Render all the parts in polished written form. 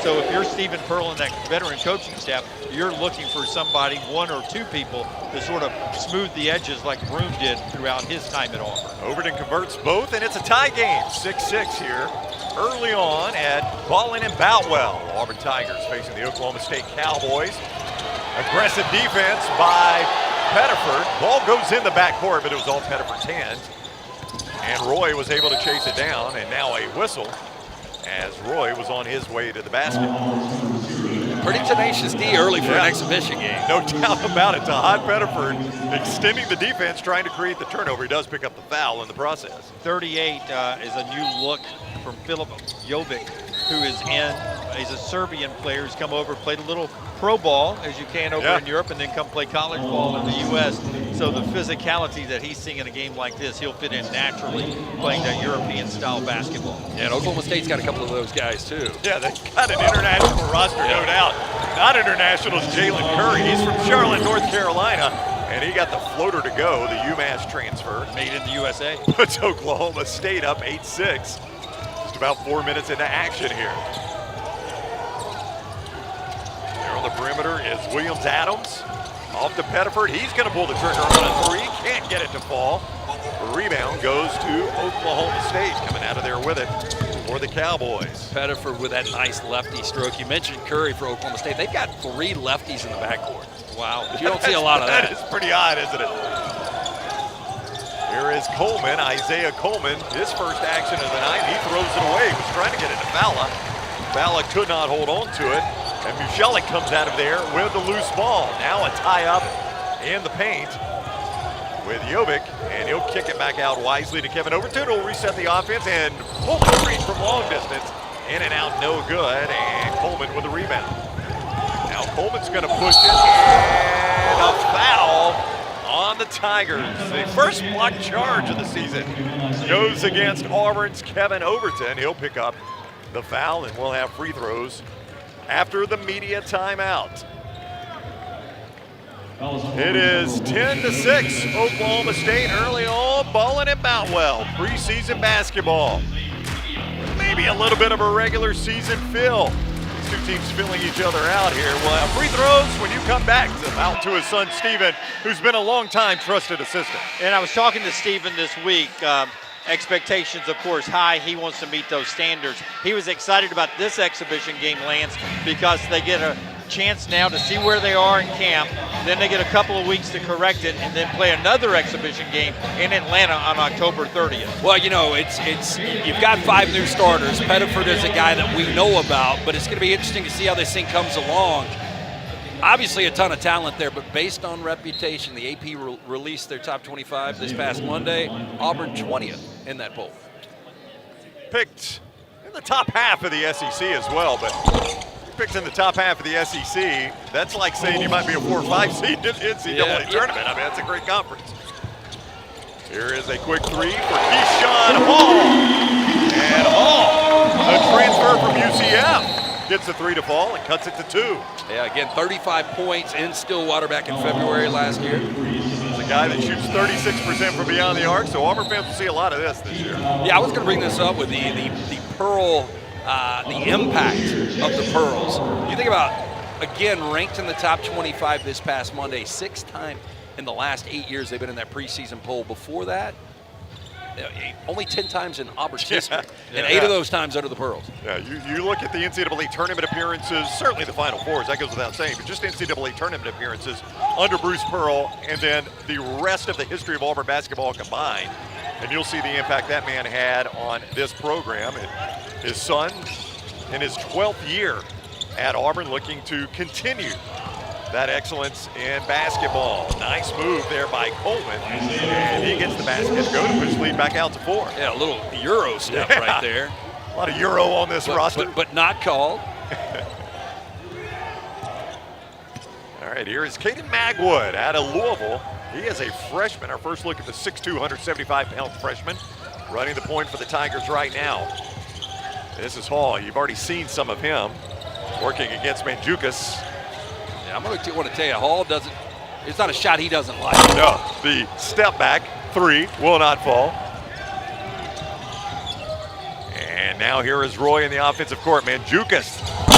So if you're Stephen Pearl and that veteran coaching staff, you're looking for somebody, one or two people, to sort of smooth the edges like Broom did throughout his time at Auburn. Overton converts both, and it's a tie game, 6-6 here. Early on at Ballin and Boutwell. Auburn Tigers facing the Oklahoma State Cowboys. Aggressive defense by Pettiford. Ball goes in the backcourt, but it was off Pettiford's hands. And Roy was able to chase it down, and now a whistle as Roy was on his way to the basket. Pretty tenacious D early for an exhibition game. No doubt about it. Tahad Pettiford extending the defense, trying to create the turnover. He does pick up the foul in the process. 38 is a new look from Filip Jovic, who is he's a Serbian player who's come over, played a little pro ball, as you can over in Europe, and then come play college ball in the U.S. So the physicality that he's seeing in a game like this, he'll fit in naturally playing that European-style basketball. Yeah, and Oklahoma State's got a couple of those guys, too. Yeah, they've got an international roster, no doubt. Not international is Jalen Curry. He's from Charlotte, North Carolina, and he got the floater to go, the UMass transfer. Made in the USA. Puts Oklahoma State up 8-6. Just about 4 minutes into action here. There on the perimeter is Williams-Adams. Off to Pettiford. He's going to pull the trigger on a three. Can't get it to fall. The rebound goes to Oklahoma State, coming out of there with it for the Cowboys. Pettiford with that nice lefty stroke. You mentioned Curry for Oklahoma State. They've got 3 lefties in the backcourt. Wow. You don't see a lot of that. That is pretty odd, isn't it? Here is Coleman, Isaiah Coleman. His first action of the night. He throws it away. He was trying to get it to Falla. Falla could not hold on to it. And Muschelik comes out of there with the loose ball. Now a tie-up in the paint with Jovic, and he'll kick it back out wisely to Kevin Overton. He'll reset the offense and pull the three from long distance. In and out, no good, and Coleman with the rebound. Now Coleman's going to push it, and a foul on the Tigers. The first block charge of the season goes against Auburn's Kevin Overton. He'll pick up the foul, and we'll have free throws after the media timeout. It is 10-6, Oklahoma State early on, Ballin and Boutwell, preseason basketball. Maybe a little bit of a regular season fill. These two teams filling each other out here. We'll have free throws when you come back. Out to his son, Steven, who's been a long-time trusted assistant. And I was talking to Steven this week. Expectations, of course, high. He wants to meet those standards. He was excited about this exhibition game, Lance, because they get a chance now to see where they are in camp. Then they get a couple of weeks to correct it, and then play another exhibition game in Atlanta on October 30th. Well, you know, you've got 5 new starters. Pettiford is a guy that we know about, but it's going to be interesting to see how this thing comes along. Obviously a ton of talent there, but based on reputation, the AP released their top 25 this past Monday. Auburn 20th in that poll. Picked in the top half of the SEC as well, but picked in the top half of the SEC. That's like saying you might be a 4 or 5 seed in the NCAA tournament. I mean, that's a great conference. Here is a quick three for Keyshawn Hall. And Hall, a transfer from UCF. Gets the three to fall and cuts it to 2. Yeah, again, 35 points in Stillwater back in February last year. He's a guy that shoots 36% from beyond the arc, so Auburn fans will see a lot of this year. Yeah, I was going to bring this up with the Pearl, the impact of the Pearls. You think about, again, ranked in the top 25 this past Monday, 6 times in the last 8 years they've been in that preseason poll. Before that, only 10 times in Auburn's history, and 8 of those times under the Pearls. Yeah, you look at the NCAA tournament appearances, certainly the Final Fours, that goes without saying, but just NCAA tournament appearances under Bruce Pearl, and then the rest of the history of Auburn basketball combined, and you'll see the impact that man had on this program. And his son, in his 12th year at Auburn, looking to continue that excellence in basketball. Nice move there by Coleman, and he gets the basket. Go to push lead back out to 4. Yeah, a little Euro step right there. A lot of Euro on this roster. But not called. All right, here is Caden Magwood out of Louisville. He is a freshman. Our first look at the 6'2", 175-pound freshman, running the point for the Tigers right now. This is Hall. You've already seen some of him working against Mandzukic. I'm going to want to tell you, Hall doesn't, it's not a shot he doesn't like. No, the step back 3 will not fall. And now here is Roy in the offensive court. Mandzukic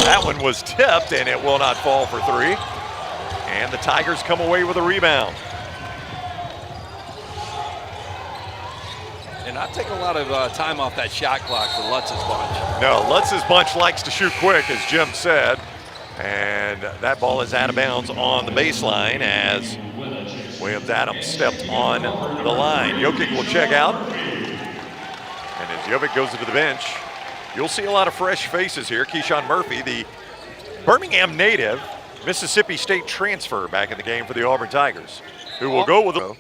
That one was tipped, and it will not fall for three. And the Tigers come away with a rebound. And not taking a lot of time off that shot clock for Lutz's bunch. No, Lutz's bunch likes to shoot quick, as Jim said. And that ball is out of bounds on the baseline as Williams-Adams stepped on the line. Jokic will check out. And as Jovic goes to the bench, you'll see a lot of fresh faces here. Keyshawn Murphy, the Birmingham native, Mississippi State transfer back in the game for the Auburn Tigers, who will go with them.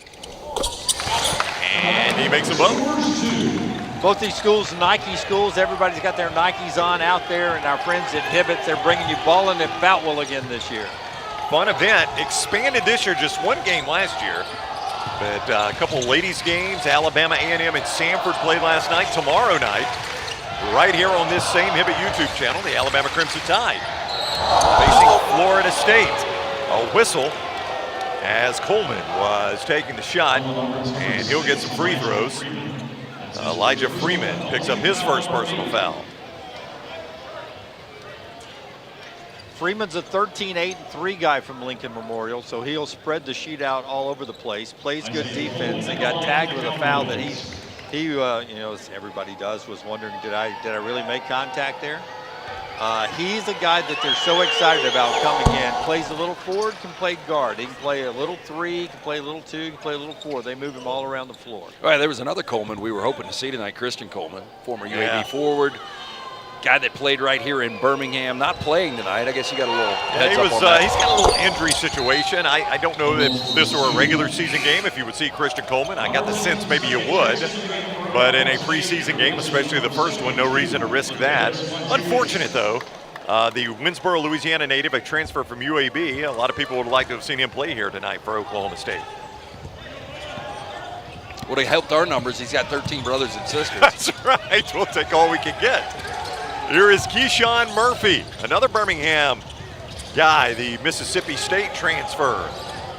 And he makes them both. Both these schools, Nike schools, everybody's got their Nikes on out there, and our friends at Hibbets, they're bringing you ballin' at Boutwell again this year. Fun event, expanded this year, just one game last year. But a couple ladies games, Alabama A&M and Samford played last night. Tomorrow night, right here on this same Hibbett YouTube channel, the Alabama Crimson Tide facing Florida State. A whistle as Coleman was taking the shot, and he'll get some free throws. Elijah Freeman picks up his first personal foul. Freeman's a 13-8-3 guy from Lincoln Memorial, so he'll spread the sheet out all over the place, plays good defense, and got tagged with a foul that he you know, as everybody does, was wondering, did I really make contact there? He's a guy that they're so excited about coming in. Plays a little forward, can play guard. He can play a little 3, can play a little 2, can play a little 4. They move him all around the floor. All right, there was another Coleman we were hoping to see tonight, Christian Coleman, former UAB forward. Guy that played right here in Birmingham, not playing tonight. I guess he got a little heads up on that. He's got a little injury situation. I don't know if this were a regular season game, if you would see Christian Coleman. I got the sense maybe you would. But in a preseason game, especially the first one, no reason to risk that. Unfortunate, though. The Winsboro, Louisiana native, a transfer from UAB. A lot of people would like to have seen him play here tonight for Oklahoma State. Would have helped our numbers. He's got 13 brothers and sisters. That's right. We'll take all we can get. Here is Keyshawn Murphy, another Birmingham guy, the Mississippi State transfer.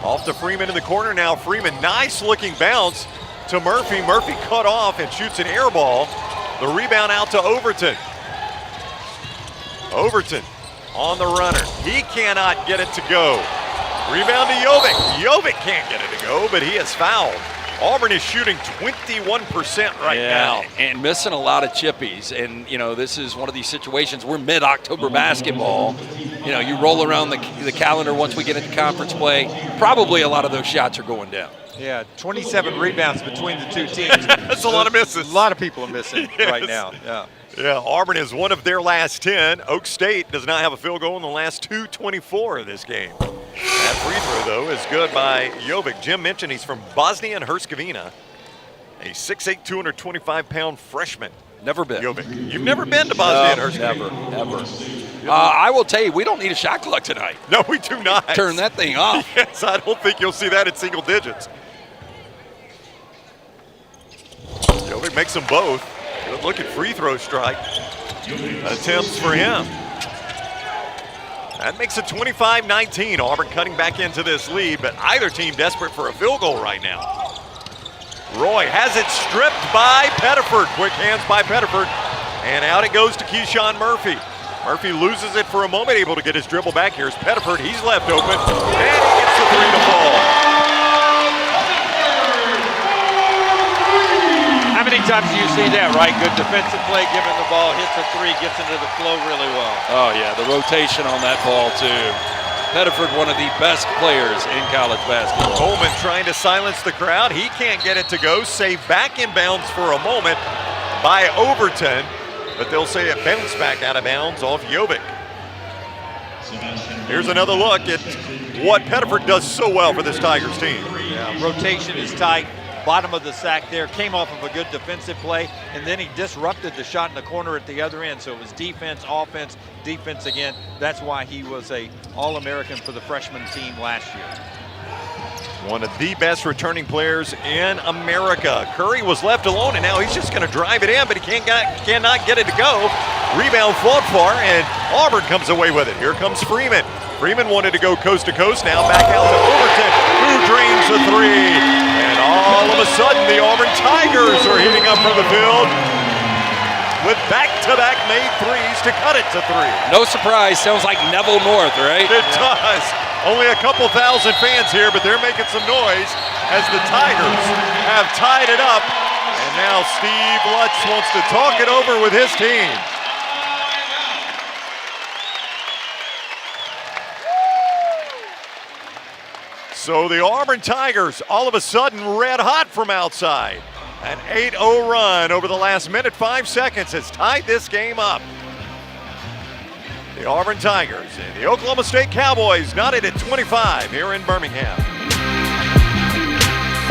Off to Freeman in the corner now. Freeman, nice looking bounce to Murphy. Murphy cut off and shoots an air ball. The rebound out to Overton. Overton on the runner. He cannot get it to go. Rebound to Jovic. Jovic can't get it to go, but he is fouled. Auburn is shooting 21% right now. And missing a lot of chippies. And, you know, this is one of these situations. We're mid-October basketball. You know, you roll around the calendar once we get into conference play. Probably a lot of those shots are going down. Yeah, 27 rebounds between the two teams. That's a lot of misses. A lot of people are missing right now. Yeah, Auburn is one of their last 10. Oak State does not have a field goal in the last 2:24 of this game. That free throw, though, is good by Jovic. Jim mentioned he's from Bosnia and Herzegovina. A 6'8", 225-pound freshman. Never been. Jovic. You've never been to Bosnia and Herzegovina? Never. I will tell you, we don't need a shot clock tonight. No, we do not. Turn that thing off. Yes, I don't think you'll see that in single digits. Jovic makes them both. Good looking free throw strike. Attempts for him. That makes it 25-19. Auburn cutting back into this lead, but either team desperate for a field goal right now. Roy has it stripped by Pettiford. Quick hands by Pettiford. And out it goes to Keyshawn Murphy. Murphy loses it for a moment, able to get his dribble back. Here's Pettiford. He's left open. And he gets the three to fall. How many times do you see that, right? Good defensive play, giving the ball, hits a three, gets into the flow really well. Oh, yeah, the rotation on that ball, too. Pettiford, one of the best players in college basketball. Coleman trying to silence the crowd. He can't get it to go. Saved back in bounds for a moment by Overton, but they'll say it bounced back out of bounds off Jovic. Here's another look at what Pettiford does so well for this Tigers team. Yeah, rotation is tight. Bottom of the sack there, came off of a good defensive play, and then he disrupted the shot in the corner at the other end. So it was defense, offense, defense again. That's why he was a All-American for the freshman team last year. One of the best returning players in America. Curry was left alone, and now he's just going to drive it in, but he cannot get it to go. Rebound fought for, and Auburn comes away with it. Here comes Freeman. Freeman wanted to go coast to coast, now back out to Overton, who drains the three. And all of a sudden, the Auburn Tigers are heating up from the field. with back-to-back made threes to cut it to 3. No surprise, sounds like Neville North, right? It does. Only a couple thousand fans here, but they're making some noise as the Tigers have tied it up. And now Steve Lutz wants to talk it over with his team. So the Auburn Tigers all of a sudden red hot from outside. An 8-0 run over the last minute, 5 seconds has tied this game up. The Auburn Tigers and the Oklahoma State Cowboys knotted at 25 here in Birmingham.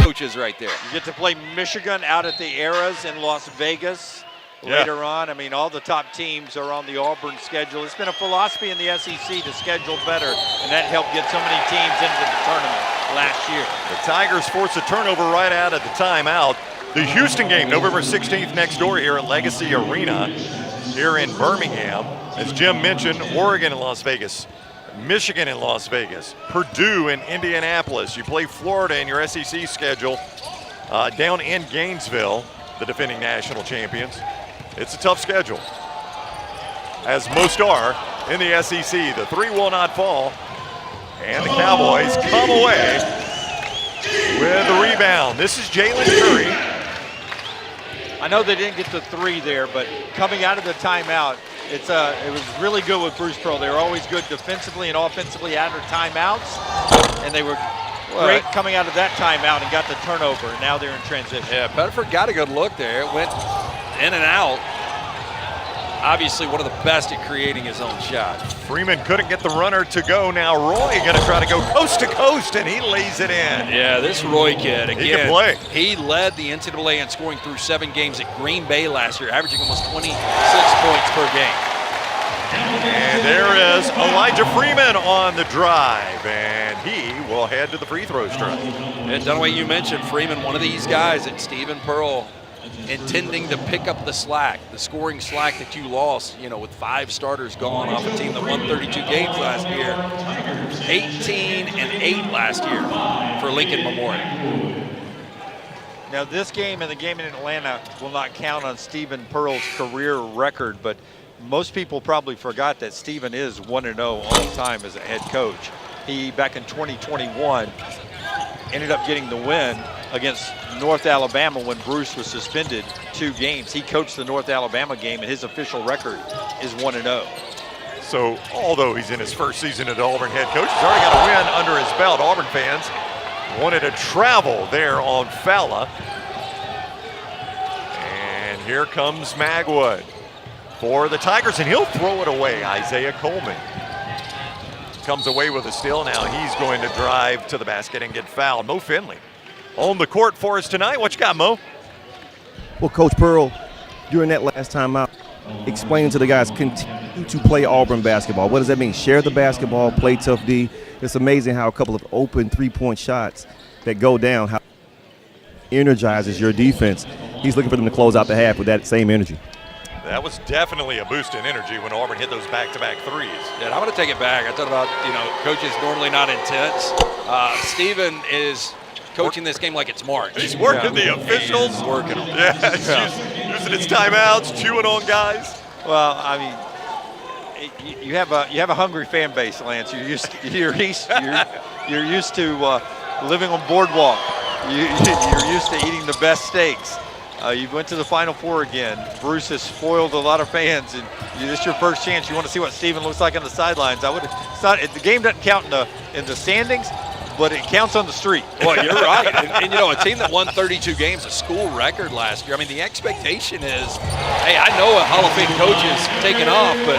Coaches right there. You get to play Michigan out at the Eras in Las Vegas later on. I mean, all the top teams are on the Auburn schedule. It's been a philosophy in the SEC to schedule better, and that helped get so many teams into the tournament last year. The Tigers force a turnover right out at the timeout. The Houston game, November 16th, next door here at Legacy Arena here in Birmingham. As Jim mentioned, Oregon and Las Vegas, Michigan and Las Vegas, Purdue and Indianapolis. You play Florida in your SEC schedule down in Gainesville, the defending national champions. It's a tough schedule, as most are in the SEC. The 3 will not fall, and the Cowboys come away with the rebound. This is Jalen Curry. I know they didn't get the 3 there, but coming out of the timeout, it was really good with Bruce Pearl. They were always good defensively and offensively out of timeouts, and they were great coming out of that timeout and got the turnover, and now they're in transition. Yeah, Bedford got a good look there. It went in and out. Obviously one of the best at creating his own shot. Freeman couldn't get the runner to go. Now Roy gonna try to go coast to coast, and he lays it in. Yeah, this Roy kid, again, he can play. He led the NCAA in scoring through 7 games at Green Bay last year, averaging almost 26 points per game. And there is Elijah Freeman on the drive, and he will head to the free throw stripe. And Dunaway, you mentioned Freeman, one of these guys that Stephen Pearl intending to pick up the slack, the scoring slack that you lost, with 5 starters gone off a team that won 32 games last year. 18-8 last year for Lincoln Memorial. Now this game and the game in Atlanta will not count on Stephen Pearl's career record, but most people probably forgot that Stephen is 1-0 all time as a head coach. He, back in 2021, ended up getting the win against North Alabama when Bruce was suspended 2 games. He coached the North Alabama game, and his official record is 1-0. So although he's in his first season as Auburn head coach, he's already got a win under his belt. Auburn fans wanted to travel there on Fowler. And here comes Magwood for the Tigers, and he'll throw it away. Isaiah Coleman comes away with a steal. Now he's going to drive to the basket and get fouled. Mo Finley on the court for us tonight. What you got, Mo? Well, Coach Pearl, during that last time out, explaining to the guys, continue to play Auburn basketball. What does that mean? Share the basketball, play tough D. It's amazing how a couple of open 3-point shots that go down, how energizes your defense. He's looking for them to close out the half with that same energy. That was definitely a boost in energy when Auburn hit those back-to-back threes. Yeah, I'm going to take it back. I thought about, coaches normally not intense. Stephen is coaching this game like it's March. He's working the officials. He's working them. Yeah, using his timeouts, chewing on guys. Well, I mean, you have a hungry fan base, Lance. You're used to living on boardwalk. You're used to eating the best steaks. You went to the Final Four again. Bruce has spoiled a lot of fans, and this is your first chance. You want to see what Stephen looks like on the sidelines. The game doesn't count in the standings, but it counts on the street. Well, you're right. And a team that won 32 games, a school record last year. I mean, the expectation is, hey, I know a Hall of Fame coach is taking off, but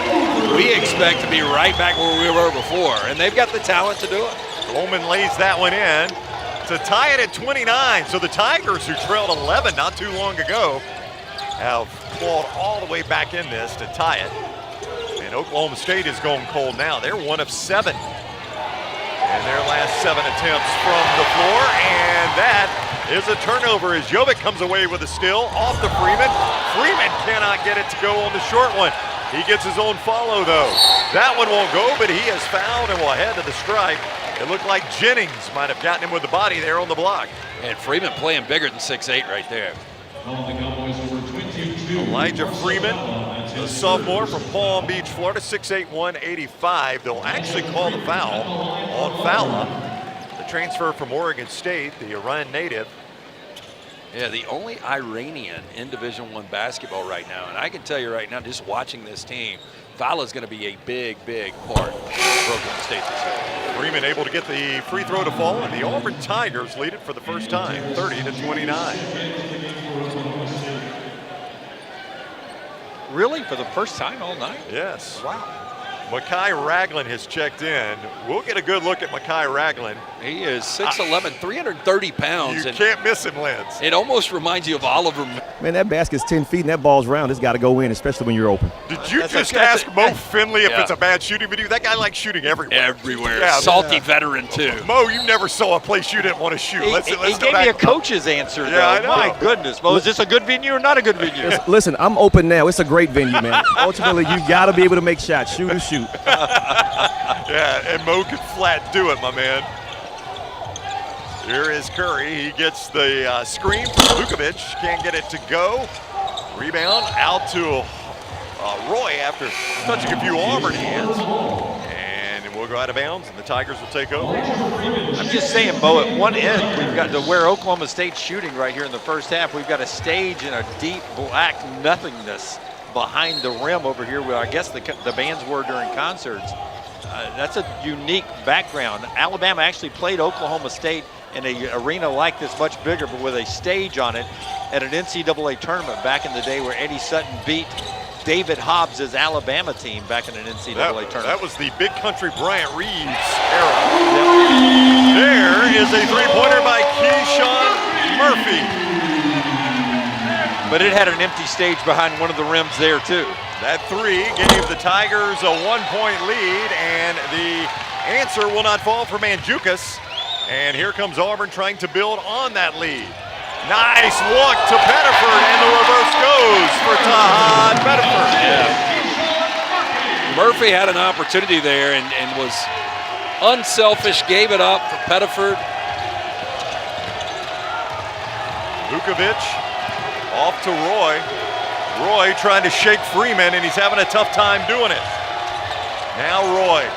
we expect to be right back where we were before, and they've got the talent to do it. Coleman lays that one in to tie it at 29. So the Tigers, who trailed 11 not too long ago, have clawed all the way back in this to tie it. And Oklahoma State is going cold now. They're 1 of 7 in their last 7 attempts from the floor. And that is a turnover as Jovic comes away with a steal off the Freeman. Freeman cannot get it to go on the short one. He gets his own follow, though. That one won't go, but he is fouled and will head to the stripe. It looked like Jennings might have gotten him with the body there on the block. And Freeman playing bigger than 6'8" right there. Elijah Freeman, a sophomore from Palm Beach, Florida, 6'8", 185. They'll actually call the foul on Fowler, the transfer from Oregon State, the Iran native. Yeah, the only Iranian in Division I basketball right now. And I can tell you right now, just watching this team, Fowler's going to be a big, big part of Oklahoma State this year. Freeman able to get the free throw to fall, and the Auburn Tigers lead it for the first time, 30-29. Really? For the first time all night? Yes. Wow. Mekhi Ragland has checked in. We'll get a good look at Mekhi Ragland. He is 6'11", 330 pounds. You can't miss him, Lance. It almost reminds you of Oliver. Man, that basket's 10 feet and that ball's round. It's got to go in, especially when you're open. Did you just ask Mo Finley if it's a bad shooting video? That guy likes shooting everywhere. Everywhere. Yeah, Salty veteran, too. Mo, you never saw a place you didn't want to shoot. He gave me a coach's answer, though. I know. My goodness. Mo, is this a good venue or not a good venue? Listen, I'm open now. It's a great venue, man. Ultimately, you got to be able to make shots. Shoot and shoot. Yeah, and Mo could flat do it, my man. Here is Curry. He gets the screen from Vukovic. Can't get it to go. Rebound out to Roy after touching a few Auburn hands. And we'll go out of bounds, and the Tigers will take over. I'm just saying, Bo, at one end, we've got to where Oklahoma State's shooting right here in the first half. We've got a stage in a deep black nothingness behind the rim over here where I guess the bands were during concerts. That's a unique background. Alabama actually played Oklahoma State in an arena like this, much bigger, but with a stage on it at an NCAA tournament back in the day where Eddie Sutton beat David Hobbs' Alabama team back in an NCAA tournament. That was the Big Country Bryant Reeves era. There is a three-pointer by Keyshawn Murphy. But it had an empty stage behind one of the rims there, too. That three gave the Tigers a 1-point lead, and the answer will not fall for Mandzukic. And here comes Auburn trying to build on that lead. Nice look to Pettiford, and the reverse goes for Tahad Pettiford. Yeah. Murphy had an opportunity there and was unselfish, gave it up for Pettiford. Vukovic off to Roy. Roy trying to shake Freeman, and he's having a tough time doing it. Now Roy,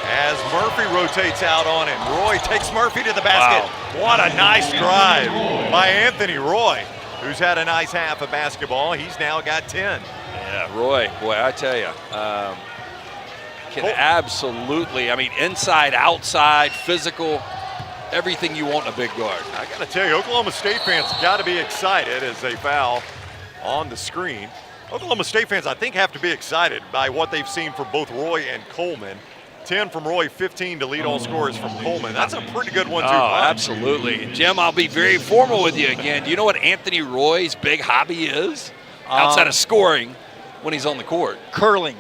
as Murphy rotates out on him. Roy takes Murphy to the basket. Wow. What a nice drive by Anthony Roy, who's had a nice half of basketball. He's now got 10. Yeah, Roy, boy, I tell you, can absolutely, I mean, inside, outside, physical, everything you want in a big guard. I got to tell you, Oklahoma State fans got to be excited as they foul on the screen. Oklahoma State fans, I think, have to be excited by what they've seen from both Roy and Coleman. 10 from Roy, 15 to lead all scorers from Coleman. That's a pretty good one, too. Oh, absolutely. Jim, I'll be very formal with you again. Do you know what Anthony Roy's big hobby is outside of scoring when he's on the court? Curling.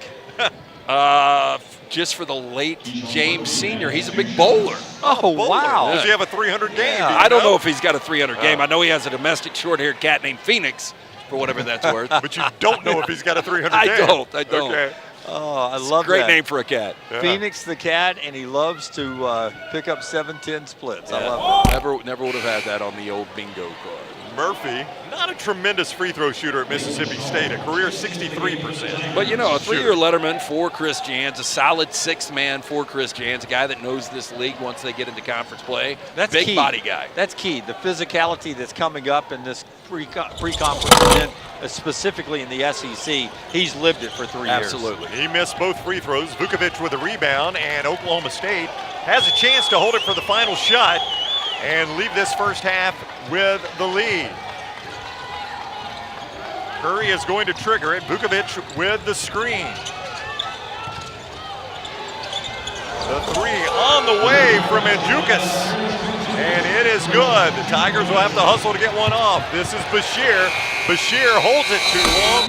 Just for the late James Sr., he's a big bowler. Oh, wow. Does he have a 300 game? Yeah. Do you I don't know if he's got a 300 game. Oh. I know he has a domestic short-haired cat named Phoenix, for whatever that's worth. But you don't know if he's got a 300 game. I don't. Okay. Oh, I love Great that. name for a cat. Yeah. Phoenix the cat, and he loves to pick up 7-10 splits. I love that. Never would have had that on the old bingo card. Murphy, not a tremendous free throw shooter at Mississippi State, a career 63%. But, you know, a three-year letterman for Chris Jans, a solid sixth man for Chris Jans, a guy that knows this league once they get into conference play. That's big key. Body guy. That's key. The physicality that's coming up in this pre-conference and then specifically in the SEC, he's lived it for 3 years. Absolutely. He missed both free throws. Vukovic with a rebound, and Oklahoma State has a chance to hold it for the final shot and leave this first half with the lead. Curry is going to trigger it. Vukovic with the screen. The three on the way from Mandzukic. And it is good. The Tigers will have to hustle to get one off. This is Bashir. Bashir holds it too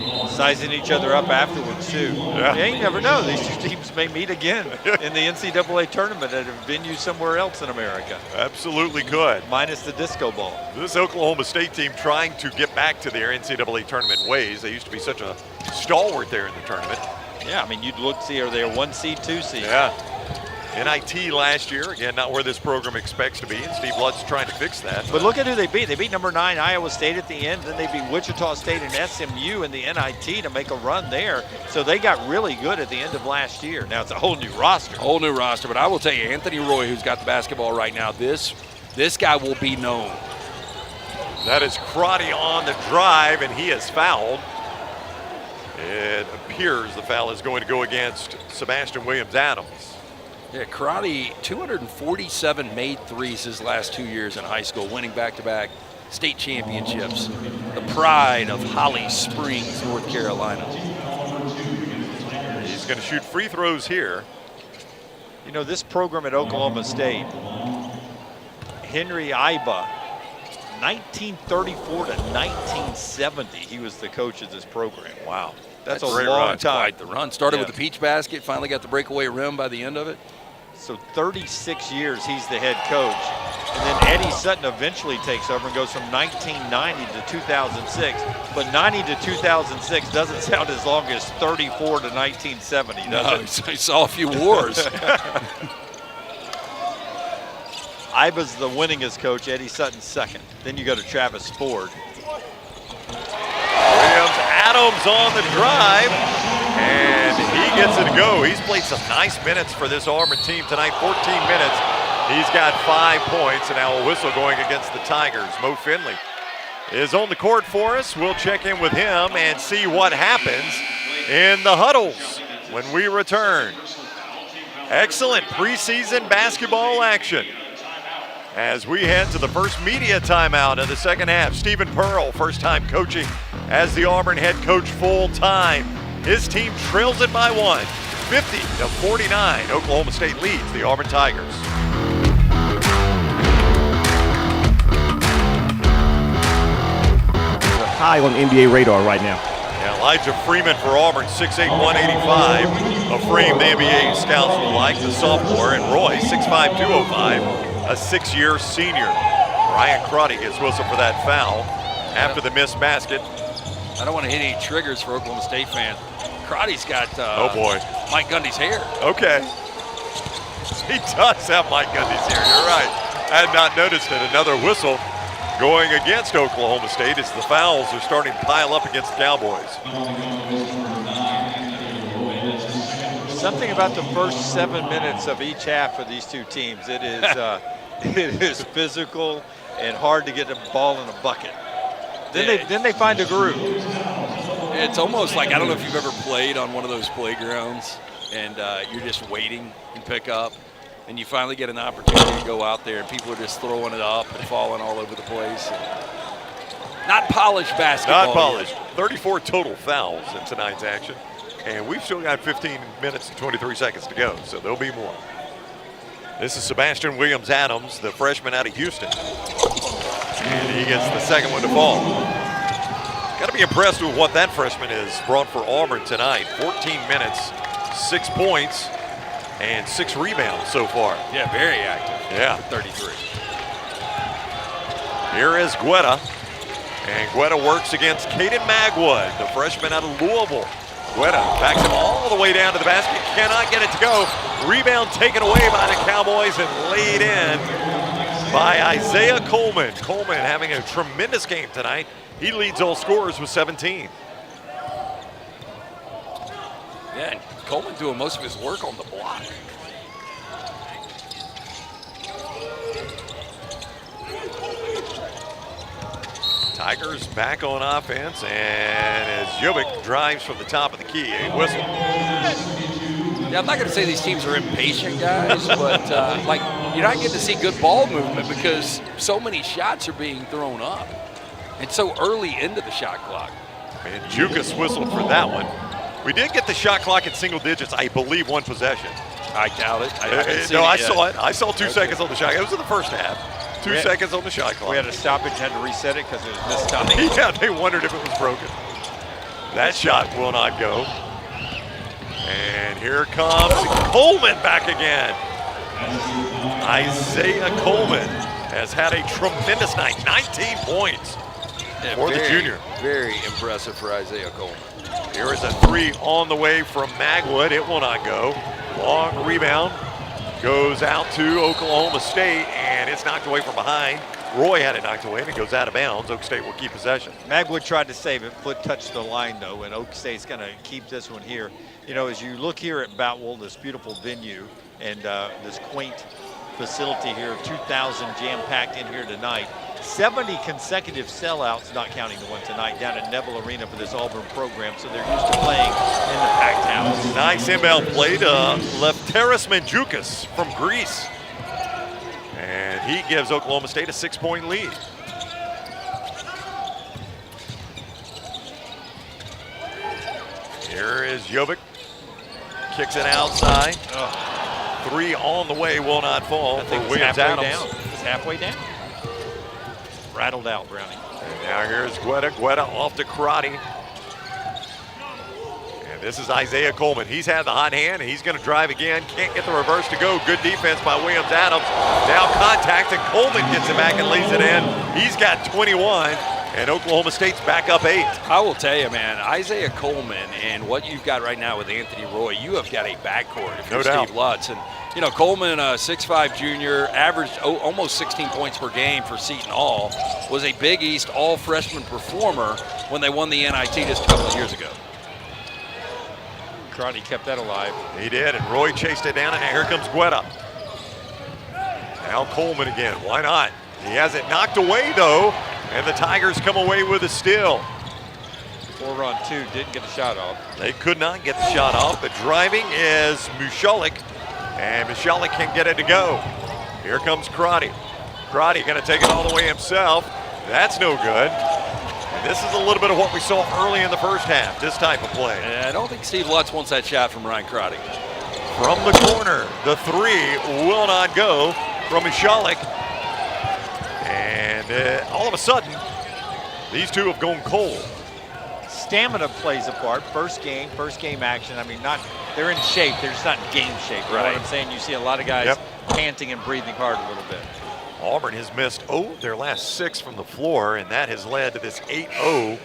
long. Sizing each other up afterwards, too. Yeah. You never know. These two teams may meet again in the NCAA tournament at a venue somewhere else in America. Absolutely could. Minus the disco ball. This Oklahoma State team trying to get back to their NCAA tournament ways. They used to be such a stalwart there in the tournament. Yeah, I mean, you'd look, see, are they a 1 seed, 2 seed? Yeah. NIT last year, again, not where this program expects to be, and Steve Lutt's trying to fix that. But look at who they beat. They beat number 9 Iowa State at the end, then they beat Wichita State and SMU in the NIT to make a run there. So they got really good at the end of last year. Now it's a whole new roster. Whole new roster, but I will tell you, Anthony Roy, who's got the basketball right now, this guy will be known. That is Crotty on the drive, and he is fouled. It appears the foul is going to go against Sebastian Williams-Adams. Yeah, Crotty, 247 made threes his last 2 years in high school, winning back-to-back state championships. The pride of Holly Springs, North Carolina. He's going to shoot free throws here. You know, this program at Oklahoma State, Henry Iba, 1934 to 1970, he was the coach of this program. Wow. That's a great long run. time. Quite the run. Started Yeah. with the peach basket, finally got the breakaway rim by the end of it. So 36 years he's the head coach. And then Eddie Sutton eventually takes over and goes from 1990 to 2006. But 90 to 2006 doesn't sound as long as 34 to 1970, does it? I saw a few wars. Iba's the winningest coach, Eddie Sutton's second. Then you go to Travis Ford. Williams-Adams on the drive, and he gets it to go. He's played some nice minutes for this Auburn team tonight, 14 minutes. He's got 5 points, and now a whistle going against the Tigers. Mo Finley is on the court for us. We'll check in with him and see what happens in the huddles when we return. Excellent preseason basketball action as we head to the first media timeout of the second half. Stephen Pearl, first time coaching as the Auburn head coach full time. His team trails it by 1, 50 to 49. Oklahoma State leads the Auburn Tigers. High on NBA radar right now. Yeah, Elijah Freeman for Auburn, 6'8", 185. A frame the NBA scouts will like, the sophomore. And Roy, 6'5", 205, a 6-year senior. Ryan Crotty gets whistled for that foul after the missed basket. I don't want to hit any triggers for Oklahoma State fans. Crotty's got oh boy, Mike Gundy's hair. Okay. He does have Mike Gundy's hair, you're right. I had not noticed it. Another whistle going against Oklahoma State as the fouls are starting to pile up against the Cowboys. Something about the first 7 minutes of each half for these two teams. It is, it is physical and hard to get the ball in a bucket. Then they find a groove. It's almost like, I don't know if you've ever played on one of those playgrounds and you're just waiting and pick up, and you finally get an opportunity to go out there and people are just throwing it up and falling all over the place. Not polished basketball. Not polished. 34 total fouls in tonight's action. And we've still got 15 minutes and 23 seconds to go, so there'll be more. This is Sebastian Williams-Adams, the freshman out of Houston. And he gets the second one to fall. Got to be impressed with what that freshman has brought for Auburn tonight. 14 minutes, 6 points, and 6 rebounds so far. Yeah, very active. Yeah. 33. Here is Guetta. And Guetta works against Caden Magwood, the freshman out of Louisville. Guetta backs him all the way down to the basket, cannot get it to go. Rebound taken away by the Cowboys and laid in by Isaiah Coleman. Coleman having a tremendous game tonight. He leads all scorers with 17. Yeah, and Coleman doing most of his work on the block. Tigers back on offense, and as Jovic drives from the top of the key, a whistle. Yeah, I'm not going to say these teams are impatient, guys, but like, you're not getting to see good ball movement because so many shots are being thrown up, and so early into the shot clock. And Jukas whistled for that one. We did get the shot clock in single digits, I believe, one possession. I doubt it. I saw it. I saw 2 seconds on the shot. It was in the first half. 2 seconds on the shot clock. We had a stoppage, had to reset it because it was missed time. Yeah, they wondered if it was broken. That shot will not go. And here comes Coleman back again. Isaiah Coleman has had a tremendous night, 19 points for the junior. Very impressive for Isaiah Coleman. Here is a 3 on the way from Magwood. It will not go. Long rebound. goes out to Oklahoma State, and it's knocked away from behind. Roy had it knocked away, and it goes out of bounds. Oak State will keep possession. Magwood tried to save it. Foot touched the line, though, and Oak State's going to keep this one here. You know, as you look here at Boutwell, this beautiful venue and this quaint facility here, 2,000 jam-packed in here tonight. 70 consecutive sellouts, not counting the one tonight, down at Neville Arena for this Auburn program, so they're used to playing in the packed house. Nice inbound play to Lefteris Mandzukas from Greece. And he gives Oklahoma State a 6-point lead. Here is Jovic. Kicks it outside. Oh. 3 on the way, will not fall for Williams Adams. It's halfway down. Rattled out, Browning. And now here's Guetta. Guetta off to Karate. And this is Isaiah Coleman. He's had the hot hand, and he's going to drive again. Can't get the reverse to go. Good defense by Williams Adams. Now contact, and Coleman gets it back and leads it in. He's got 21, and Oklahoma State's back up 8. I will tell you, man, Isaiah Coleman and what you've got right now with Anthony Roy, you have got a backcourt if you're Steve Lutz. And you know, Coleman, a 6'5" junior, averaged almost 16 points per game for Seton Hall, was a Big East all-freshman performer when they won the NIT just a couple of years ago. Karate kept that alive. He did, and Roy chased it down, and here comes Guetta. Now Coleman again, why not? He has it knocked away, though, and the Tigers come away with a steal. 4 on 2, didn't get a shot off. They could not get the shot off, but driving is Mushalik. And Michalik can get it to go. Here comes Karate. Karate going to take it all the way himself. That's no good. And this is a little bit of what we saw early in the first half, this type of play. I don't think Steve Lutz wants that shot from Ryan Karate. From the corner, the 3 will not go from Michalik. And all of a sudden, these two have gone cold. Stamina plays a part. First game action. I mean, they're in shape. They're just not in game shape. You know what I'm saying? You see a lot of guys panting and breathing hard a little bit. Auburn has missed their last 6 from the floor, and that has led to this 8-0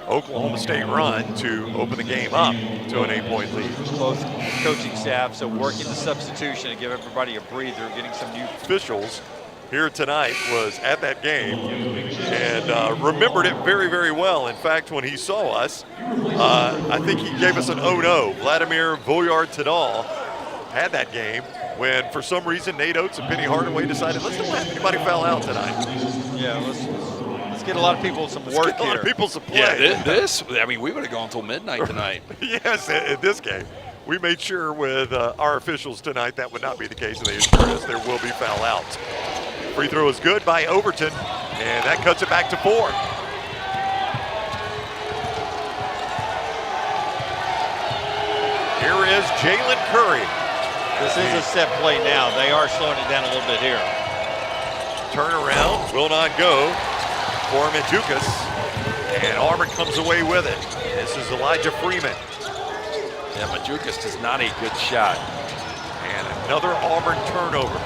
Oklahoma State run to open the game up to an 8-point lead. Both coaching staff, so working the substitution to give everybody a breather, getting some new officials here tonight was at that game and remembered it very, very well. In fact, when he saw us, I think he gave us an 0-0. Vladimir Voyard-Tadal had that game when, for some reason, Nate Oates and Penny Hardaway decided, let's not have anybody foul out tonight. Yeah, let's get a lot of people some work here. A lot of people some play. Yeah, I mean, we would have gone until midnight tonight. Yes, in this game. We made sure with our officials tonight that would not be the case, and they assured us there will be foul outs. Free throw is good by Overton, and that cuts it back to 4. Here is Jalen Curry. This is a set play now. They are slowing it down a little bit here. Turnaround will not go for Mandzukas, and Auburn comes away with it. This is Elijah Freeman. Yeah, Mandzukas is not a good shot. And another Auburn turnover.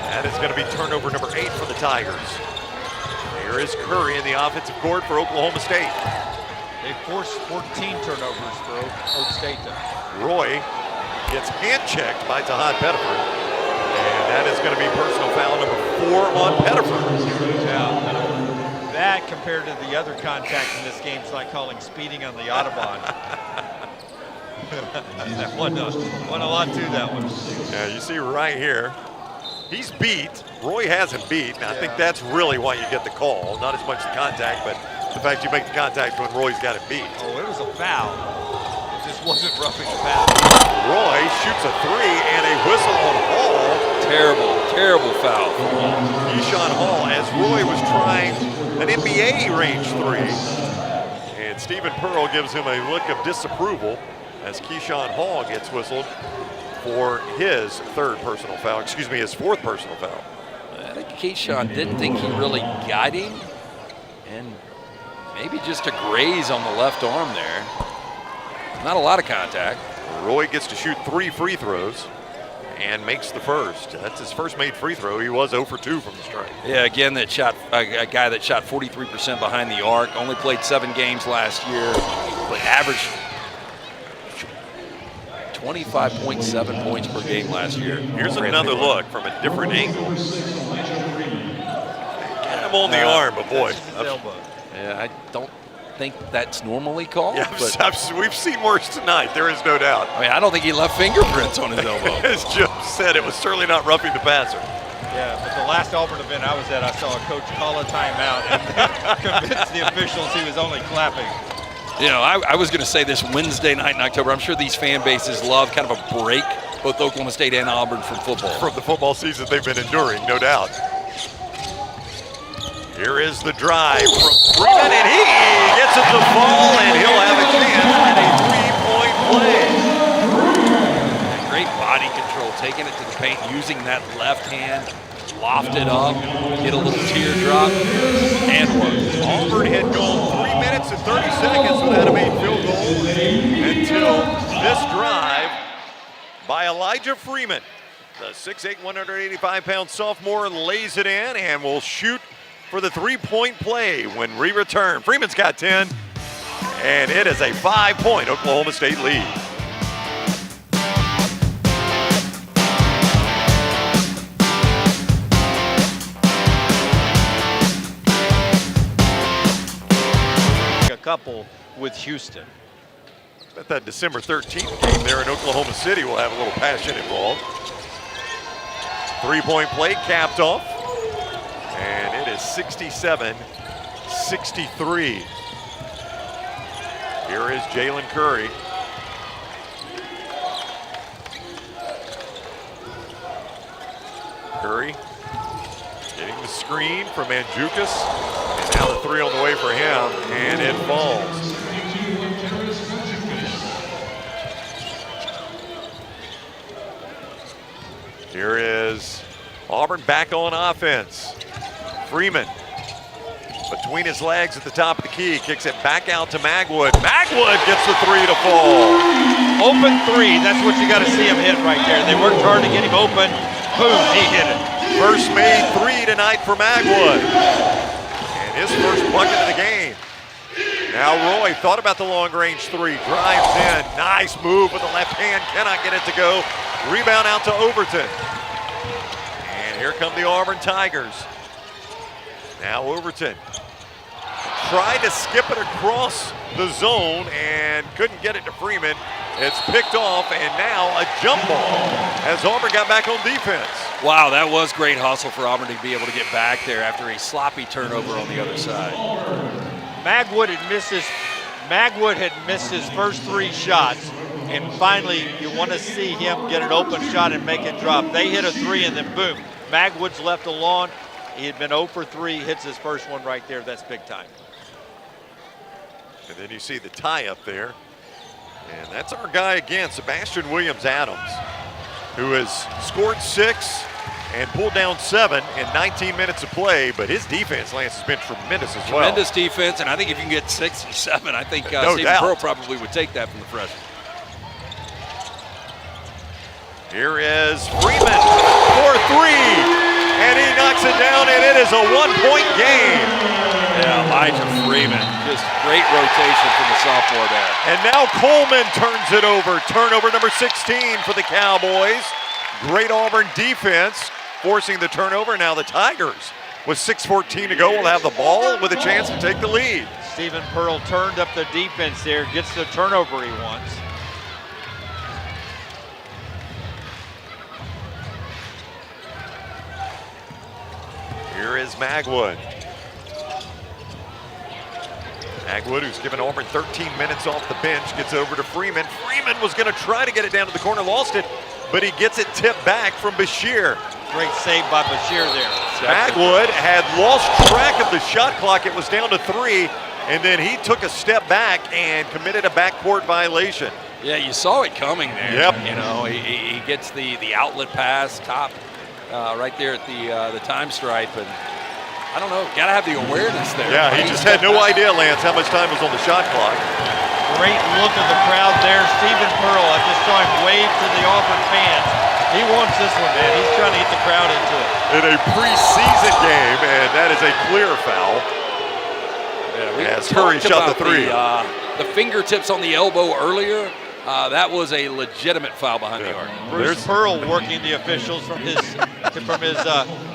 That is going to be turnover number 8 for the Tigers. Here is Curry in the offensive court for Oklahoma State. They forced 14 turnovers for Oak State. Roy gets hand-checked by Tahad Pettiford. And that is going to be personal foul number 4 on Pettiford. Yeah, that compared to the other contact in this game is like calling speeding on the Audubon. That won a lot to that one. Yeah, you see right here, he's beat. Roy hasn't beat. And I think that's really why you get the call. Not as much the contact, but the fact you make the contact when Roy's got it beat. Oh, it was a foul. It just wasn't roughing the pass. Roy shoots a 3 and a whistle on Hall. Terrible foul. Keyshawn Hall, as Roy was trying an NBA range 3. And Stephen Pearl gives him a look of disapproval as Keyshawn Hall gets whistled for his his 4th personal foul. I think Keyshawn didn't think he really got him, and maybe just a graze on the left arm there. Not a lot of contact. Roy gets to shoot 3 free throws and makes the first. That's his first made free throw. He was 0 for 2 from the stripe. Yeah, again, a guy that shot 43% behind the arc, only played 7 games last year, but averaged 25.7 points per game last year. Here's another look from a different angle. Get him on the arm, but boy. Yeah, I don't think that's normally called. Yeah, but we've seen worse tonight. There is no doubt. I mean, I don't think he left fingerprints on his elbow. As Jim said, it was certainly not roughing the passer. Yeah, but the last Auburn event I was at, I saw a coach call a timeout and convince the officials he was only clapping. You know, I was going to say this Wednesday night in October, I'm sure these fan bases love kind of a break, both Oklahoma State and Auburn, from football. From the football season they've been enduring, no doubt. Here is the drive from Freeman, and he gets it to fall, and he'll have a chance at a three-point play. Great body control, taking it to the paint, using that left hand, loft it up, get a little teardrop, and work. Auburn had gone 3 minutes and 30 seconds without a made field goal until this drive by Elijah Freeman. The 6'8", 185-pound sophomore lays it in and will shoot for the three-point play when we return. Freeman's got 10, and it is a 5-point Oklahoma State lead. A couple with Houston. Bet that December 13th game there in Oklahoma City will have a little passion involved. Three-point play capped off, and it is 67-63. Here is Jalen Curry. Curry getting the screen from Mandzukic, and now the three on the way for him, and it falls. Here is Auburn back on offense. Freeman between his legs at the top of the key, kicks it back out to Magwood. Magwood gets the three to fall. Open three, that's what you got to see him hit right there. They worked hard to get him open. Boom, he hit it. First made three tonight for Magwood. And his first bucket of the game. Now Roy thought about the long range three, drives in, nice move with the left hand, cannot get it to go. Rebound out to Overton. And here come the Auburn Tigers. Now Overton tried to skip it across the zone and couldn't get it to Freeman. It's picked off, and now a jump ball as Auburn got back on defense. Wow, that was great hustle for Auburn to be able to get back there after a sloppy turnover on the other side. Magwood had missed his first three shots, and finally you want to see him get an open shot and make it drop. They hit a three, and then boom, Magwood's left alone. He had been 0 for 3, hits his first one right there. That's big time. And then you see the tie up there. And that's our guy again, Sebastian Williams-Adams, who has scored 6 and pulled down 7 in 19 minutes of play, but his defense, Lance, has been tremendous as well. Tremendous defense, and I think if you can get 6 or 7, I think no Stephen doubt. Pearl probably would take that from the freshman. Here is Freeman for 3, and he knocks it down, and it is a 1-point game. Yeah, Elijah Freeman, just great rotation from the sophomore there. And now Coleman turns it over. Turnover number 16 for the Cowboys. Great Auburn defense forcing the turnover. Now the Tigers, with 6:14 to go, will have the ball with a chance to take the lead. Stephen Pearl turned up the defense there, gets the turnover he wants. Here is Magwood. Magwood, who's given Auburn 13 minutes off the bench, gets over to Freeman. Freeman was going to try to get it down to the corner, lost it, but he gets it tipped back from Bashir. Great save by Bashir there. Magwood had lost track of the shot clock. It was down to 3, and then he took a step back and committed a backcourt violation. Yeah, you saw it coming there. Yep. You know, he gets the outlet pass, top right there at the time stripe, and I don't know, gotta have the awareness there. Yeah, he just had no idea, Lance, how much time was on the shot clock. Great look of the crowd there. Stephen Pearl, I just saw him wave to the Auburn fans. He wants this one, man. He's trying to get the crowd into it. In a preseason game, and that is a clear foul. Yeah, As Curry shot the 3. The fingertips on the elbow earlier. That was a legitimate foul behind the arc. Bruce Pearl working the officials from his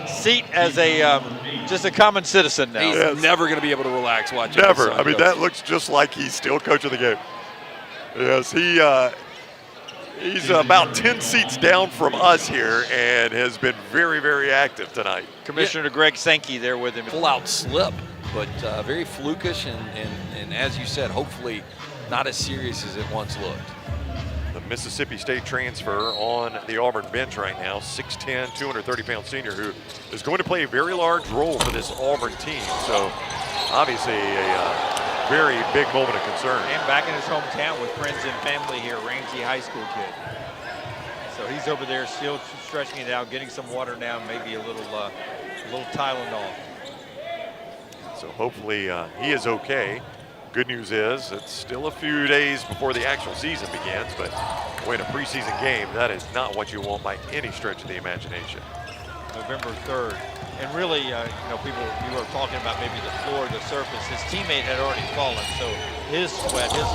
seat as a just a common citizen now. He's never going to be able to relax watching. Never. I mean, that looks just like he's still coach of the game. Yes, he's about 10 seats down from us here and has been very, very active tonight. Commissioner Greg Sankey there with him. Full-out slip, but very flukish and as you said, hopefully not as serious as it once looked. The Mississippi State transfer on the Auburn bench right now, 6'10", 230-pound senior who is going to play a very large role for this Auburn team. So obviously a very big moment of concern. And back in his hometown with friends and family here, Ramsey High School kid. So he's over there still stretching it out, getting some water now, maybe a little Tylenol. So hopefully he is okay. Good news is it's still a few days before the actual season begins, but win a preseason game, that is not what you want by any stretch of the imagination. November 3rd. And really, you were talking about maybe the floor, the surface. His teammate had already fallen, so his sweat, his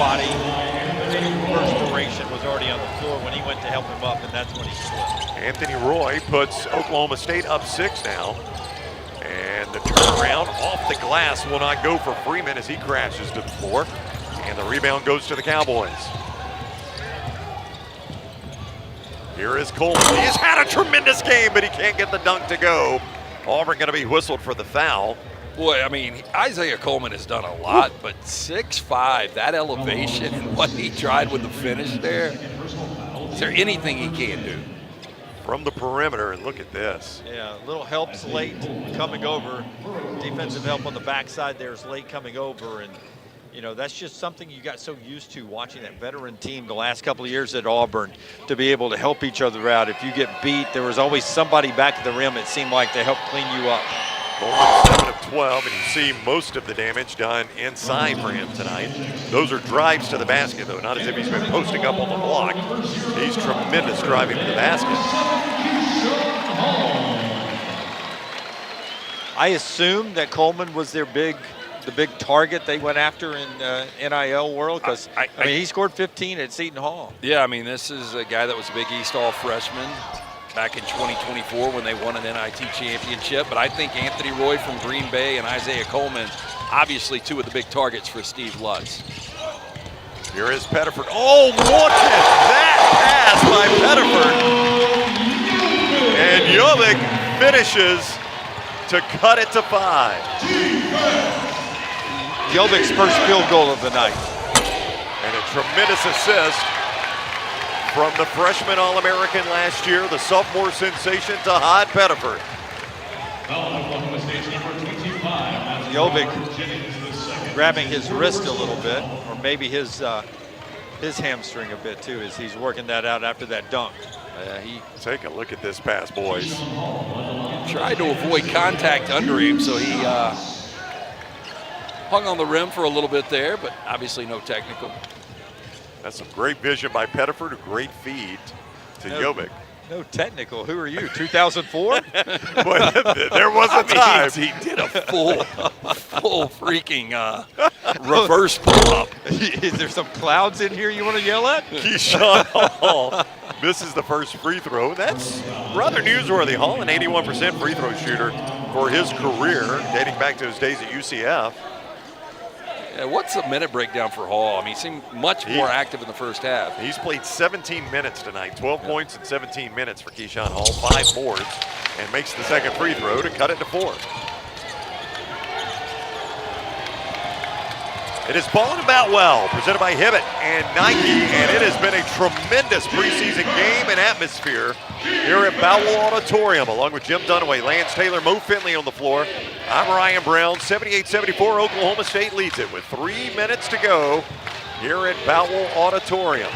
body, perspiration was already on the floor when he went to help him up, and that's when he slipped. Anthony Roy puts Oklahoma State up 6 now. And the turnaround off the glass will not go for Freeman as he crashes to the floor. And the rebound goes to the Cowboys. Here is Coleman. He has had a tremendous game, but he can't get the dunk to go. Auburn going to be whistled for the foul. Boy, I mean, Isaiah Coleman has done a lot, but 6'5", that elevation and what he tried with the finish there, is there anything he can do? From the perimeter, and look at this. Yeah, little helps late coming over. Defensive help on the backside there is late coming over, and that's just something you got so used to watching that veteran team the last couple of years at Auburn, to be able to help each other out. If you get beat, there was always somebody back at the rim, it seemed like, to help clean you up. Coleman 7 of 12, and you see most of the damage done inside for him tonight. Those are drives to the basket, though, not as if he's been posting up on the block. He's tremendous driving to the basket. I assume that Coleman was the big target they went after in NIL world, because I mean, he scored 15 at Seton Hall. Yeah, I mean, this is a guy that was a Big East All freshman back in 2024 when they won an NIT championship. But I think Anthony Roy from Green Bay and Isaiah Coleman, obviously two of the big targets for Steve Lutz. Here is Pettiford. Oh, look at that pass by Pettiford. And Jovic finishes to cut it to 5. Jovic's first field goal of the night. And a tremendous assist from the freshman All-American last year, the sophomore sensation, Tahad Pettiford. Jovic grabbing his wrist a little bit, or maybe his hamstring a bit too, as he's working that out after that dunk. Take a look at this pass, boys. Tried to avoid contact under him, so he hung on the rim for a little bit there, but obviously no technical. That's some great vision by Pettiford, a great feed to Jovic. No technical. Who are you, 2004? Boy, there was a time. He did a full freaking reverse pull-up. Is there some clouds in here you want to yell at? Keyshawn Hall misses the first free throw. That's rather newsworthy. Hall, an 81% free throw shooter for his career, dating back to his days at UCF. Yeah, what's the minute breakdown for Hall? I mean, he seemed much more active in the first half. He's played 17 minutes tonight, 12 points in 17 minutes for Keyshawn Hall, 5 boards, and makes the second free throw to cut it to 4. It is Ball and Bat Well, presented by Hibbett and Nike, and it has been a tremendous preseason game and atmosphere here at Bowell Auditorium, along with Jim Dunaway, Lance Taylor, Mo Finley on the floor. I'm Ryan Brown. 78-74, Oklahoma State leads it with 3 minutes to go here at Bowell Auditorium.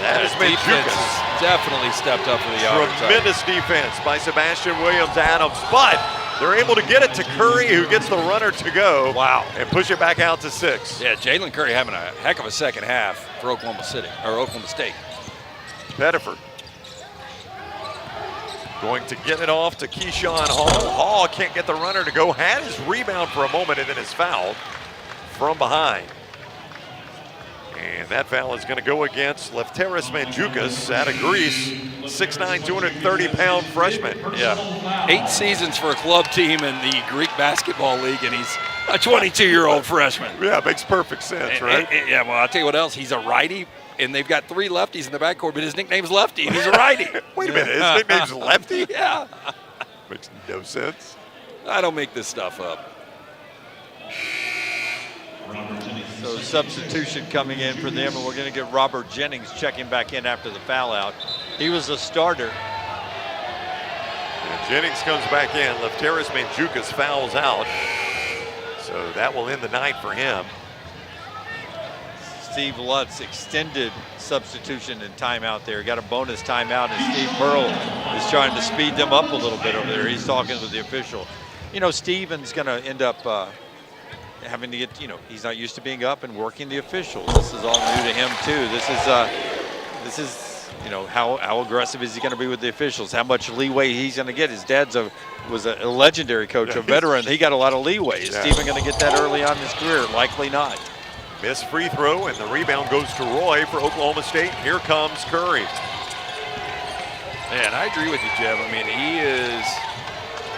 That has been defense definitely stepped up for the Auburn. Tremendous defense by Sebastian Williams-Adams, but they're able to get it to Curry, who gets the runner to go. Wow. And push it back out to 6. Yeah, Jalen Curry having a heck of a second half for Oklahoma State. Pettiford going to get it off to Keyshawn Hall. Hall can't get the runner to go. Had his rebound for a moment and then is fouled from behind. And that foul is going to go against Lefteris Mandzukas out of Greece, 6'9", 230-pound freshman. Yeah, 8 seasons for a club team in the Greek basketball league, and he's a 22-year-old freshman. Yeah, it makes perfect sense, right? Yeah, well, I'll tell you what else. He's a righty, and they've got 3 lefties in the backcourt, but his nickname's Lefty, and he's a righty. Wait a minute, his nickname's Lefty? Yeah. Makes no sense. I don't make this stuff up. So substitution coming in for them, and we're going to get Robert Jennings checking back in after the foul out. He was a starter. And Jennings comes back in. Lefteris Mandzukas fouls out. So that will end the night for him. Steve Lutz extended substitution and timeout there. Got a bonus timeout, and Steve Pearl is trying to speed them up a little bit over there. He's talking with the official. You know, Steven's going to end up having to get, you know, he's not used to being up and working the officials. This is all new to him too. This is, you know, how aggressive is he going to be with the officials? How much leeway he's going to get? His dad's was a legendary coach, a veteran. He got a lot of leeway. Is Steven going to get that early on in his career? Likely not. Missed free throw, and the rebound goes to Roy for Oklahoma State. Here comes Curry. Man, I agree with you, Jeff. I mean, he is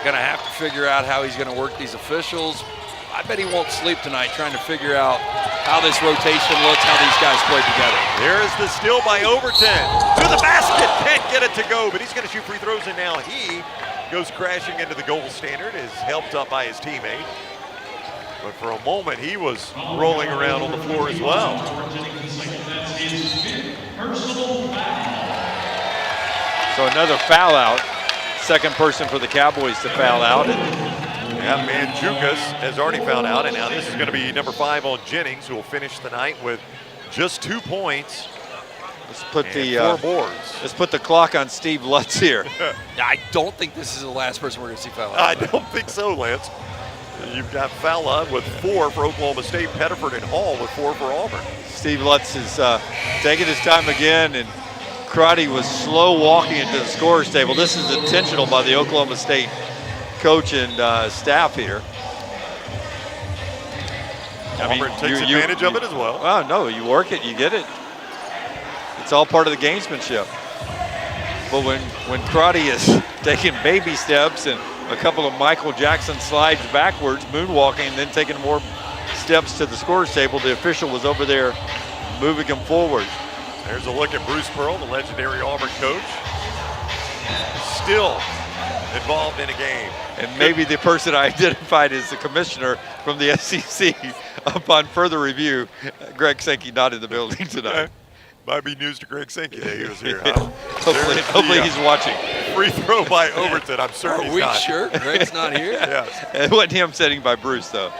going to have to figure out how he's going to work these officials. I bet he won't sleep tonight trying to figure out how this rotation looks, how these guys play together. There's the steal by Overton. To the basket, can't get it to go, but he's going to shoot free throws, and now he goes crashing into the goal standard, is helped up by his teammate. But for a moment, he was rolling around on the floor as well. So another foul out. Second person for the Cowboys to foul out. Yeah, Mandzukas has already fouled out, and now this is going to be number 5 on Jennings, who will finish the night with just 2 points. Let's put and 4 boards. Let's put the clock on Steve Lutz here. I don't think this is the last person we're going to see foul out. I don't think so, Lance. You've got Fowler with 4 for Oklahoma State, Pettiford and Hall with 4 for Auburn. Steve Lutz is taking his time again, and Crotty was slow walking into the scorer's table. This is intentional by the Oklahoma State coach and staff here. Auburn takes advantage of it as well. Oh, no, you work it, you get it. It's all part of the gamesmanship. But when Crotty is taking baby steps and a couple of Michael Jackson slides backwards, moonwalking, and then taking more steps to the scorer's table, the official was over there moving him forward. There's a look at Bruce Pearl, the legendary Auburn coach. Still involved in a game. And maybe the person I identified as the commissioner from the SEC. Upon further review, Greg Sankey not in the building tonight. Might be news to Greg Sankey that he was here. Hopefully he's watching. Free throw by Overton. I'm certain he's not. Are we sure Greg's not here? Yes. It wasn't him setting by Bruce, though.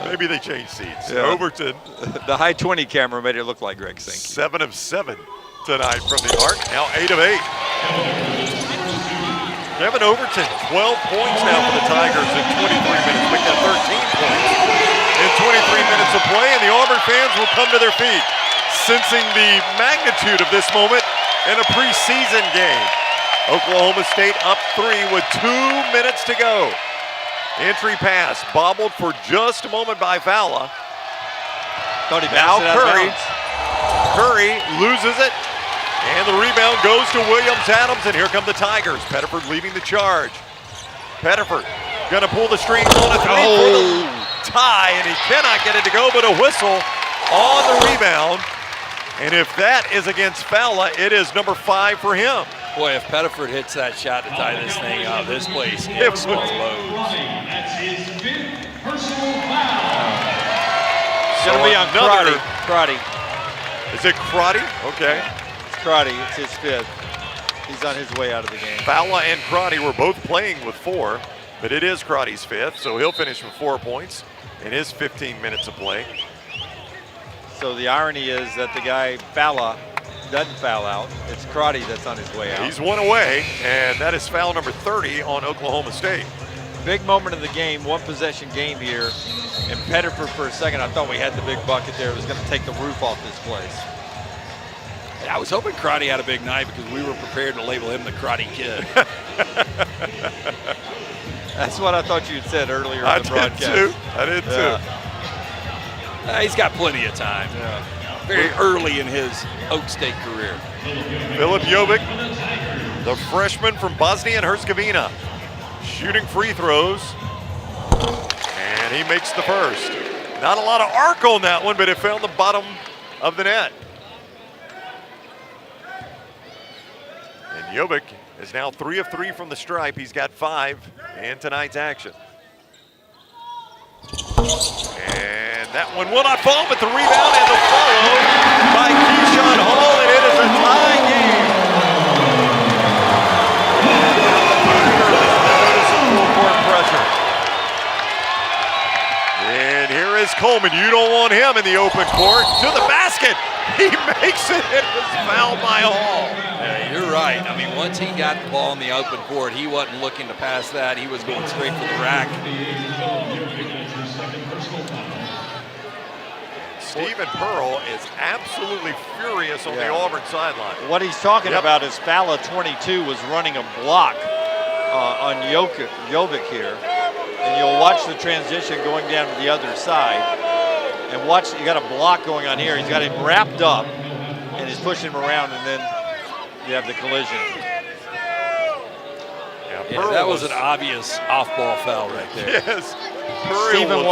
Maybe they changed seats. Yeah. Overton. The high 20 camera made it look like Greg Sankey. 7 of 7 tonight from the arc. Now 8 of 8. Kevin Overton, 12 points now for the Tigers in 23 minutes. Make that 13 points in 23 minutes of play, and the Auburn fans will come to their feet, sensing the magnitude of this moment in a preseason game. Oklahoma State up 3 with 2 minutes to go. Entry pass, bobbled for just a moment by Fowler. Thought he Now bounced it out of Curry. bounds. Curry loses it, and the rebound goes to Williams-Adams, and here come the Tigers. Pettiford leading the charge. Pettiford gonna pull the strings on a 3 for the tie, and he cannot get it to go, but a whistle on the rebound. And if that is against Fowler, it is number 5 for him. Boy, if Pettiford hits that shot to tie this thing up, this place explodes. It's going to be on another- Crotty. Is it Crotty? Okay. It's Crotty. It's his 5th. He's on his way out of the game. Fowler and Crotty were both playing with 4, but it is Crotty's 5th, so he'll finish with 4 points in his 15 minutes of play. So the irony is that the guy, Fowler, doesn't foul out. It's Crotty that's on his way out. He's 1 away, and that is foul number 30 on Oklahoma State. Big moment of the game, 1 possession game here. And Pettiford, for a second, I thought we had the big bucket there. It was going to take the roof off this place. I was hoping Crotty had a big night because we were prepared to label him the Crotty Kid. That's what I thought you had said earlier in the broadcast. I did too. He's got plenty of time. Yeah. very early in his Oak State career. Filip Jovic, the freshman from Bosnia and Herzegovina, shooting free throws, and he makes the first. Not a lot of arc on that one, but it found the bottom of the net. And Jovic is now 3 of 3 from the stripe. He's got 5 in tonight's action. And that one will not fall, but the rebound and the follow by Keyshawn Hall, and it is a tie game. Full court pressure. And here is Coleman. You don't want him in the open court. To the basket. He makes it. It was fouled by Hall. Yeah, you're right. I mean, once he got the ball in the open court, he wasn't looking to pass that. He was going straight for the rack. Stephen Pearl is absolutely furious on the Auburn sideline. What he's talking about is Fala 22 was running a block on Jovic here. And you'll watch the transition going down to the other side. And watch, you got a block going on here. He's got him wrapped up, and he's pushing him around, and then you have the collision. Yeah, that was an obvious off-ball foul right there. Yes. Stephen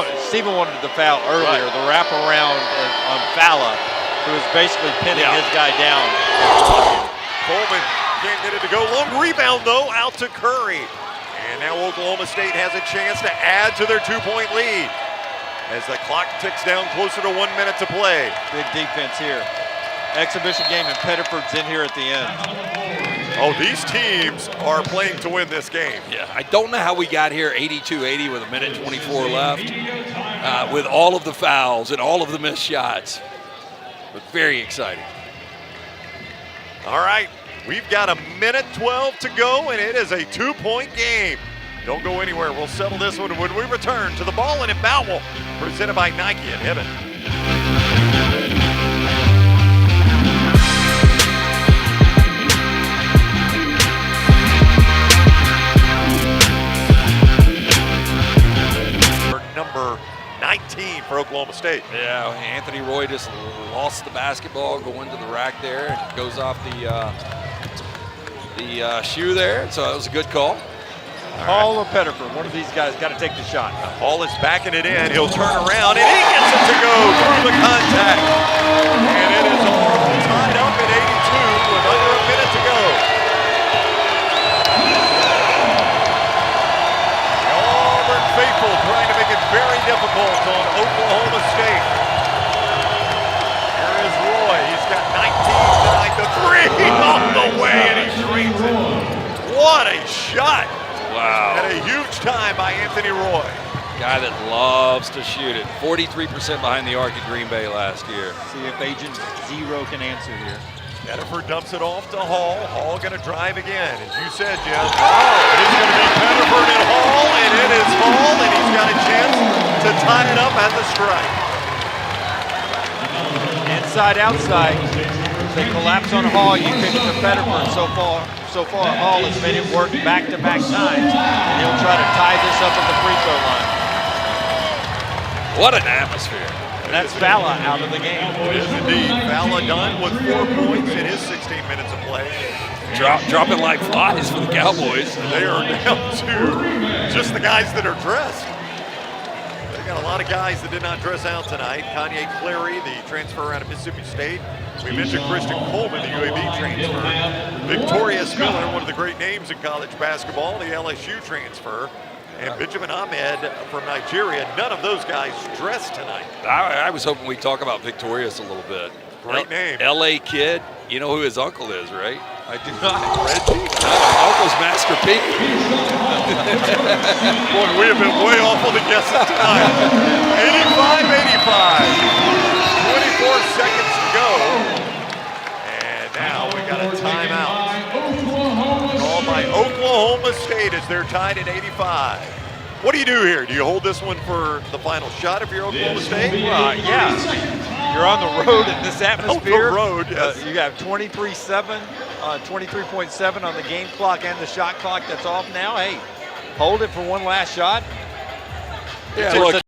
wanted the foul earlier, the wraparound on Fala, who was basically pinning his guy down. Coleman can't get it to go. Long rebound, though, out to Curry. And now Oklahoma State has a chance to add to their 2-point lead as the clock ticks down closer to 1 minute to play. Big defense here. Exhibition game, and Pettiford's in here at the end. Oh, these teams are playing to win this game. Yeah, I don't know how we got here 82-80 with 1:24 left, with all of the fouls and all of the missed shots. But very exciting. All right, we've got 1:12 to go, and it is a 2-point game. Don't go anywhere. We'll settle this one when we return to the Ball and Bowel, presented by Nike and Hibbett. Number 19 for Oklahoma State. Yeah, Anthony Roy just lost the basketball going to the rack there, and it goes off the shoe there, so that was a good call. Hall or Pettiford, one of these guys got to take the shot. Hall is backing it in. He'll turn around, and he gets it to go through the contact. And it is all tied up at 82 with under a minute to go. The Auburn faithful trying to make it very difficult on Oklahoma State. Here is Roy. He's got 19 tonight. The three on the way, and he drains it. What a shot. Wow. And a huge time by Anthony Roy. Guy that loves to shoot it. 43% behind the arc at Green Bay last year. See if Agent Zero can answer here. Pettiford dumps it off to Hall. Hall going to drive again. As you said, Jim, it's going to be Pettiford and Hall, and it is Hall, and he's got a chance to tie it up at the strike. Inside, outside. They collapse on Hall. You pick to Pettiford. So far, Hall has made it work back-to-back times, and he'll try to tie this up at the free throw line. What an atmosphere. And that's Fala out of the game. It is indeed. Fala done with 4 points in his 16 minutes of play. Dropping like flies for the Cowboys. They are down to just the guys that are dressed. They got a lot of guys that did not dress out tonight. Kanye Clary, the transfer out of Mississippi State. We mentioned Christian Coleman, the UAB transfer. Victoria Miller, one of the great names in college basketball, the LSU transfer. And Benjamin Ahmed from Nigeria. None of those guys dressed tonight. I was hoping we'd talk about Victorious a little bit. Great name. LA kid. You know who his uncle is, right? I do not. Reggie? Uncle's Master P. Boy, we have been way off on the guesses tonight. 85-85. 24 seconds to go. And now we got a timeout. Called by Oklahoma State as they're tied at 85. What do you do here? Do you hold this one for the final shot if you're Oklahoma State? Yeah. You're on the road in this atmosphere. On the road, yes. You got 23.7 on the game clock and the shot clock that's off now. Hey, hold it for one last shot. Yeah, It's look, a